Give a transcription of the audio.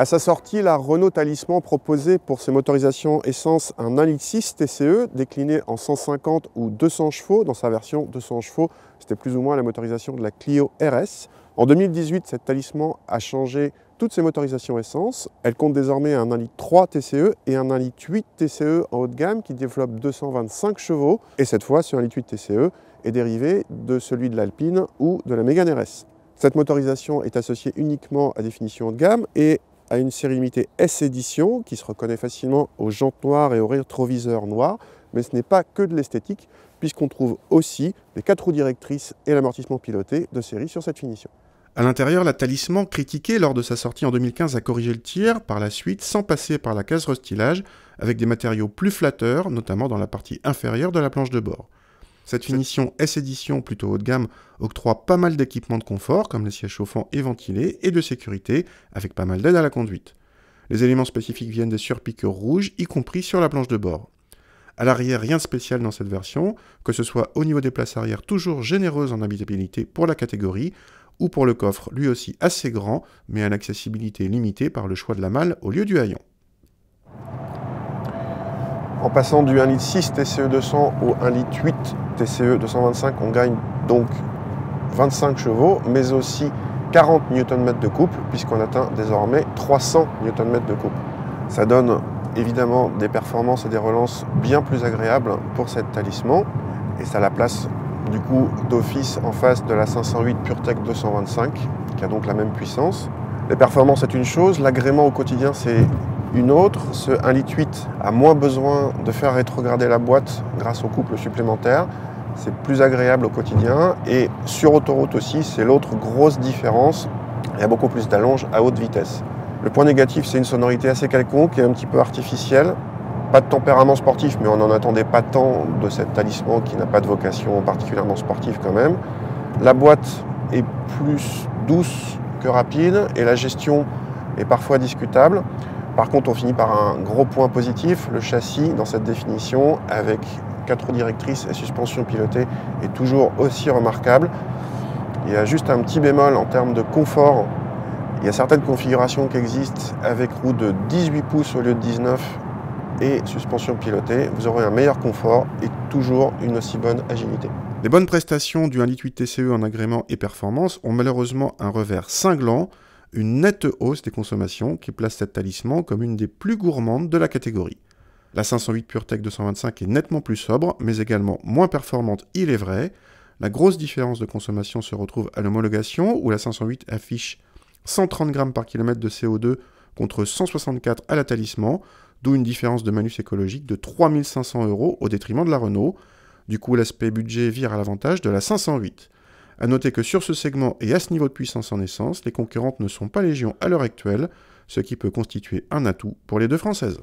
À sa sortie, la Renault Talisman proposait pour ses motorisations essence un 1,6 litre TCE décliné en 150 ou 200 chevaux. Dans sa version 200 chevaux, c'était plus ou moins la motorisation de la Clio RS. En 2018, cette Talisman a changé toutes ses motorisations essence. Elle compte désormais un 1,3 litre TCE et un 1,8 litre TCE en haut de gamme qui développe 225 chevaux. Et cette fois, ce 1,8 litre TCE est dérivé de celui de l'Alpine ou de la Mégane RS. Cette motorisation est associée uniquement à des finitions haut de gamme et à une série limitée S-Édition qui se reconnaît facilement aux jantes noires et aux rétroviseurs noirs, mais ce n'est pas que de l'esthétique puisqu'on trouve aussi les 4 roues directrices et l'amortissement piloté de série sur cette finition. À l'intérieur, la Talisman, critiquée lors de sa sortie en 2015, a corrigé le tir par la suite sans passer par la case restylage avec des matériaux plus flatteurs, notamment dans la partie inférieure de la planche de bord. Cette finition S-Édition plutôt haut de gamme octroie pas mal d'équipements de confort, comme les sièges chauffants et ventilés, et de sécurité, avec pas mal d'aide à la conduite. Les éléments spécifiques viennent des surpiqûres rouges, y compris sur la planche de bord. À l'arrière, rien de spécial dans cette version, que ce soit au niveau des places arrière toujours généreuses en habitabilité pour la catégorie, ou pour le coffre, lui aussi assez grand, mais à l'accessibilité limitée par le choix de la malle au lieu du haillon. En passant du 1,6 litre TCE 200 au 1,8 litre TCE 225, on gagne donc 25 chevaux, mais aussi 40 Nm de couple, puisqu'on atteint désormais 300 Nm de couple. Ça donne évidemment des performances et des relances bien plus agréables pour cette Talisman, et ça la place du coup d'office en face de la 508 PureTech 225, qui a donc la même puissance. Les performances c'est une chose, l'agrément au quotidien c'est une autre. Ce 1,8 litre a moins besoin de faire rétrograder la boîte grâce au couple supplémentaire. C'est plus agréable au quotidien et sur autoroute aussi, c'est l'autre grosse différence. Il y a beaucoup plus d'allonge à haute vitesse. Le point négatif, c'est une sonorité assez quelconque et un petit peu artificielle. Pas de tempérament sportif, mais on n'en attendait pas tant de cette Talisman qui n'a pas de vocation particulièrement sportive quand même. La boîte est plus douce que rapide et la gestion est parfois discutable. Par contre, on finit par un gros point positif, le châssis dans cette définition avec 4 roues directrices et suspension pilotée est toujours aussi remarquable. Il y a juste un petit bémol en termes de confort. Il y a certaines configurations qui existent avec roues de 18 pouces au lieu de 19 et suspension pilotée. Vous aurez un meilleur confort et toujours une aussi bonne agilité. Les bonnes prestations du 1,8 litre TCE en agrément et performance ont malheureusement un revers cinglant, une nette hausse des consommations qui place cette Talisman comme une des plus gourmandes de la catégorie. La 508 PureTech 225 est nettement plus sobre, mais également moins performante, il est vrai. La grosse différence de consommation se retrouve à l'homologation, où la 508 affiche 130 grammes par kilomètre de CO2 contre 164 à la Talisman, d'où une différence de malus écologique de 3 500 € au détriment de la Renault. Du coup, l'aspect budget vire à l'avantage de la 508. A noter que sur ce segment et à ce niveau de puissance en essence, les concurrentes ne sont pas légion à l'heure actuelle, ce qui peut constituer un atout pour les deux françaises.